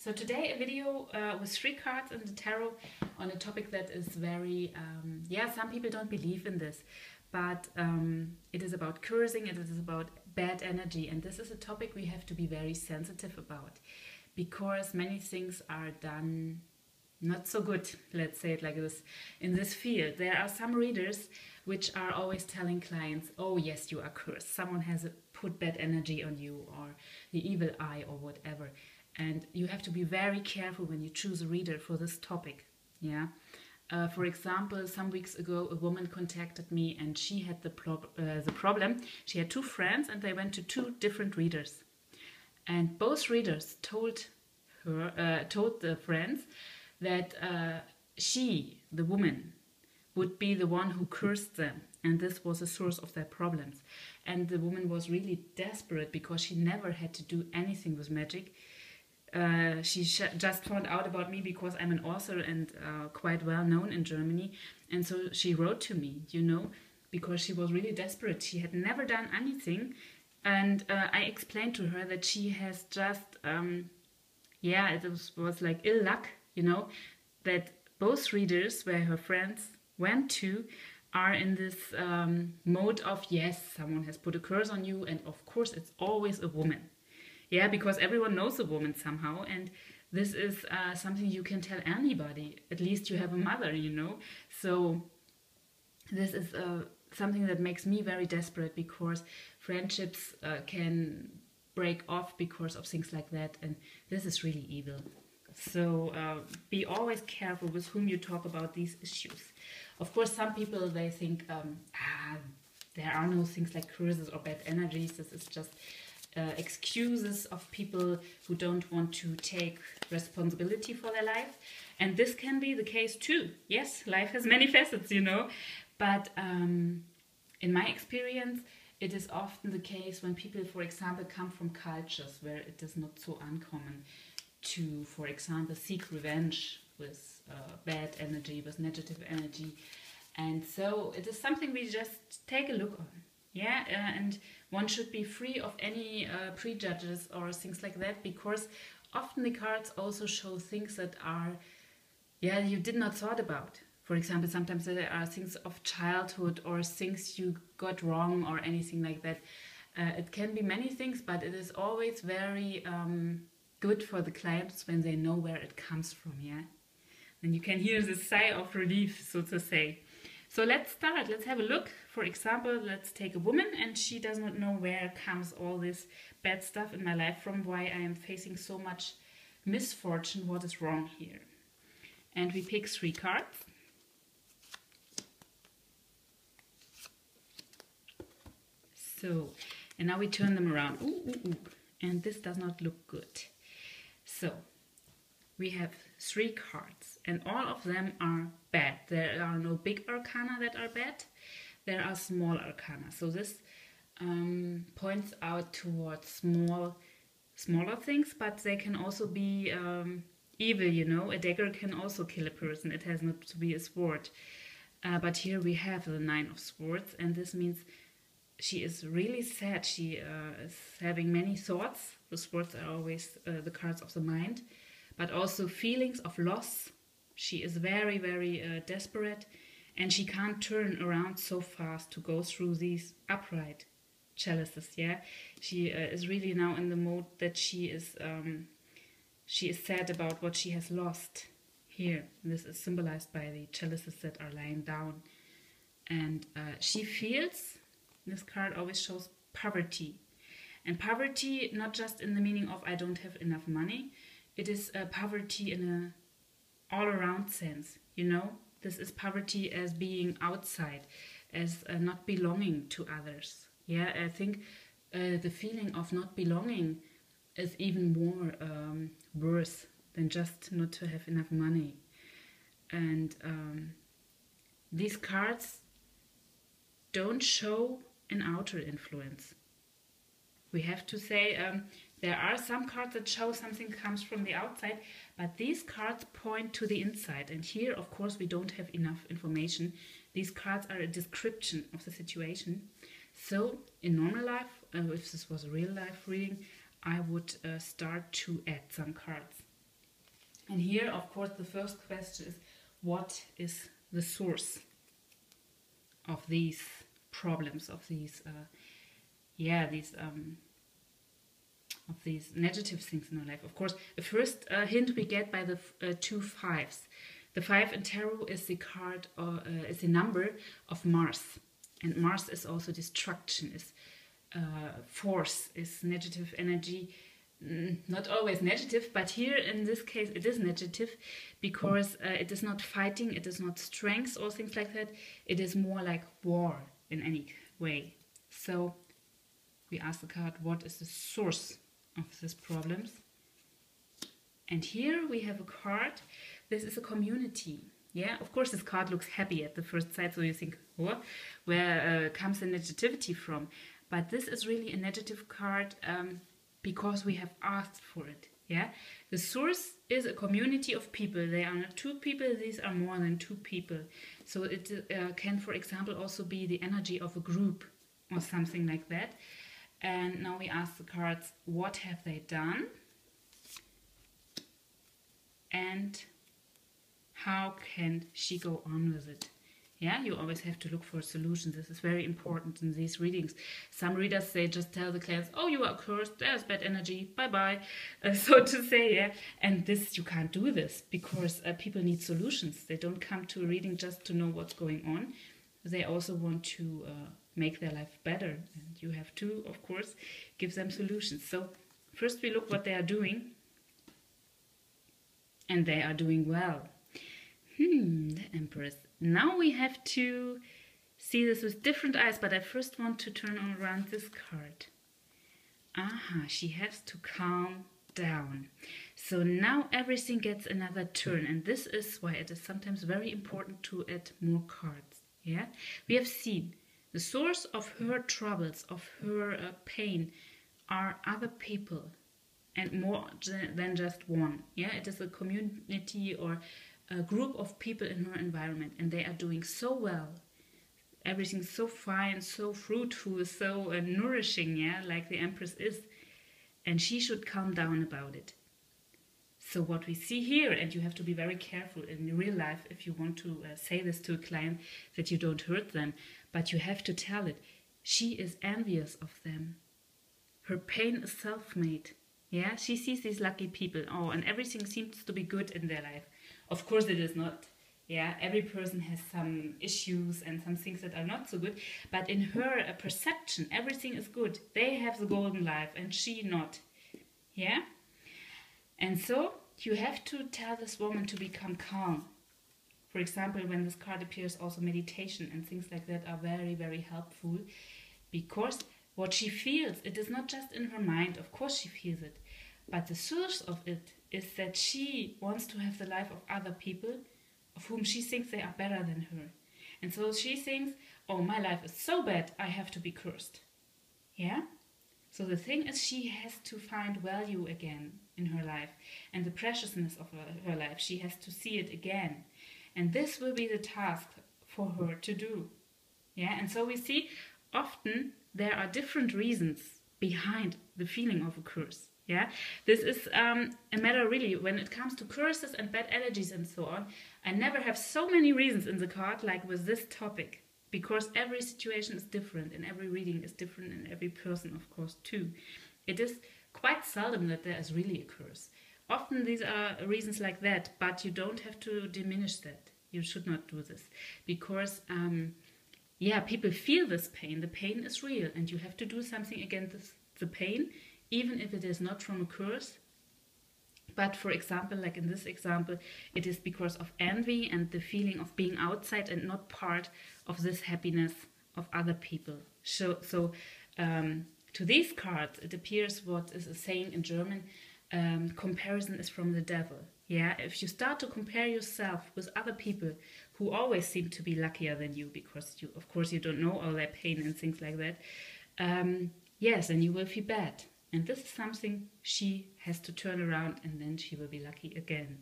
So today a video with 3 cards in the tarot on a topic that is very, some people don't believe in this, but it is about cursing, it is about bad energy, and this is a topic we have to be very sensitive about because many things are done not so good, let's say it like this, in this field. There are some readers which are always telling clients, oh yes, you are cursed, someone has put bad energy on you, or the evil eye, or whatever. And you have to be very careful when you choose a reader for this topic. Yeah. For example, some weeks ago, a woman contacted me and she had the problem. She had 2 friends and they went to 2 different readers. And both readers told the friends that she, the woman, would be the one who cursed them. And this was the source of their problems. And the woman was really desperate because she never had to do anything with magic. She just found out about me because I'm an author and quite well known in Germany. And so she wrote to me, because she was really desperate. She had never done anything. And I explained to her that she has just, it was like ill luck, that both readers where her friends went to are in this mode of, yes, someone has put a curse on you. And of course, it's always a woman. Yeah, because everyone knows a woman somehow, and this is something you can tell anybody. At least you have a mother, So this is something that makes me very desperate because friendships can break off because of things like that, and this is really evil. So be always careful with whom you talk about these issues. Of course, some people, they think, there are no things like curses or bad energies. This is just excuses of people who don't want to take responsibility for their life. And this can be the case too. Yes, life has many facets, But in my experience, it is often the case when people, for example, come from cultures where it is not so uncommon to, for example, seek revenge with bad energy, with negative energy. And so it is something we just take a look on. Yeah, and one should be free of any prejudges or things like that, because often the cards also show things that are, you did not thought about. For example, sometimes there are things of childhood or things you got wrong or anything like that. It can be many things, but it is always very good for the clients when they know where it comes from, yeah? And you can hear the sigh of relief, so to say. So let's start. Let's have a look. For example, let's take a woman and she does not know where comes all this bad stuff in my life from, why I am facing so much misfortune, what is wrong here. And we pick 3 cards. So, and now we turn them around. Ooh. And this does not look good. So, we have 3 cards and all of them are bad. There are no big arcana that are bad. There are small arcana. So this points out towards smaller things, but they can also be evil, A dagger can also kill a person. It has not to be a sword. But here we have the 9 of Swords, and this means she is really sad. She is having many thoughts. The swords are always the cards of the mind, but also feelings of loss. She is very, very desperate, and she can't turn around so fast to go through these upright chalices, yeah? She is really now in the mode that she is sad about what she has lost. Here, this is symbolized by the chalices that are lying down. And she feels, this card always shows poverty. And poverty, not just in the meaning of I don't have enough money, it is poverty in a all-around sense, This is poverty as being outside, as not belonging to others. Yeah, I think the feeling of not belonging is even more worse than just not to have enough money. And these cards don't show an outer influence. We have to say there are some cards that show something comes from the outside, but these cards point to the inside. And here, of course, we don't have enough information. These cards are a description of the situation. So, in normal life, if this was a real life reading, I would start to add some cards. And here, of course, the first question is, what is the source of these problems, of these, of these negative things in our life? Of course, the first hint we get by the two fives. The 5 in tarot is the card, is the number of Mars, and Mars is also destruction, is force, is negative energy. Not always negative, but here in this case it is negative, because it is not fighting, it is not strength or things like that. It is more like war in any way. So we ask the card, what is the source of these problems? And here we have a card. This is a community. Yeah, of course this card looks happy at the first sight, so you think, oh, where comes the negativity from? But this is really a negative card because we have asked for it. Yeah, the source is a community of people. They are not 2 people, these are more than 2 people. So it can, for example, also be the energy of a group or something like that. And now we ask the cards, what have they done? And how can she go on with it? Yeah, you always have to look for a solution. This is very important in these readings. Some readers, they just tell the clients, oh, you are cursed, there's bad energy, bye-bye, so to say, yeah. And this, you can't do this, because people need solutions. They don't come to a reading just to know what's going on. They also want to make their life better. And you have to, of course, give them solutions. So first we look what they are doing. And they are doing well. The Empress. Now we have to see this with different eyes, but I first want to turn around this card. Aha, she has to calm down. So now everything gets another turn, and this is why it is sometimes very important to add more cards. Yeah, we have seen the source of her troubles, of her pain, are other people, and more than just one. Yeah, it is a community or a group of people in her environment, and they are doing so well. Everything's so fine, so fruitful, so nourishing, yeah, like the Empress is. And she should calm down about it. So what we see here, and you have to be very careful in real life if you want to say this to a client, that you don't hurt them, but you have to tell it. She is envious of them. Her pain is self-made. Yeah, she sees these lucky people. Oh, and everything seems to be good in their life. Of course it is not. Yeah, every person has some issues and some things that are not so good. But in her perception, everything is good. They have the golden life and she not. Yeah? And so you have to tell this woman to become calm. For example, when this card appears, also meditation and things like that are very, very helpful. Because what she feels, it is not just in her mind. Of course she feels it. But the source of it is that she wants to have the life of other people of whom she thinks they are better than her. And so she thinks, oh, my life is so bad, I have to be cursed. Yeah? So the thing is, she has to find value again in her life. And the preciousness of her life, she has to see it again. And this will be the task for her to do. Yeah? And so we see, often there are different reasons behind the feeling of a curse. Yeah, this is a matter really, when it comes to curses and bad energies and so on, I never have so many reasons in the card like with this topic, because every situation is different and every reading is different and every person, of course, too. It is quite seldom that there is really a curse. Often these are reasons like that, but you don't have to diminish that. You should not do this, because yeah, people feel this pain. The pain is real and you have to do something against the pain, even if it is not from a curse. But for example, like in this example, it is because of envy and the feeling of being outside and not part of this happiness of other people. So to these cards, it appears what is a saying in German, comparison is from the devil. Yeah, if you start to compare yourself with other people who always seem to be luckier than you, because you, of course, you don't know all their pain and things like that, yes, then you will feel bad. And this is something she has to turn around, and then she will be lucky again.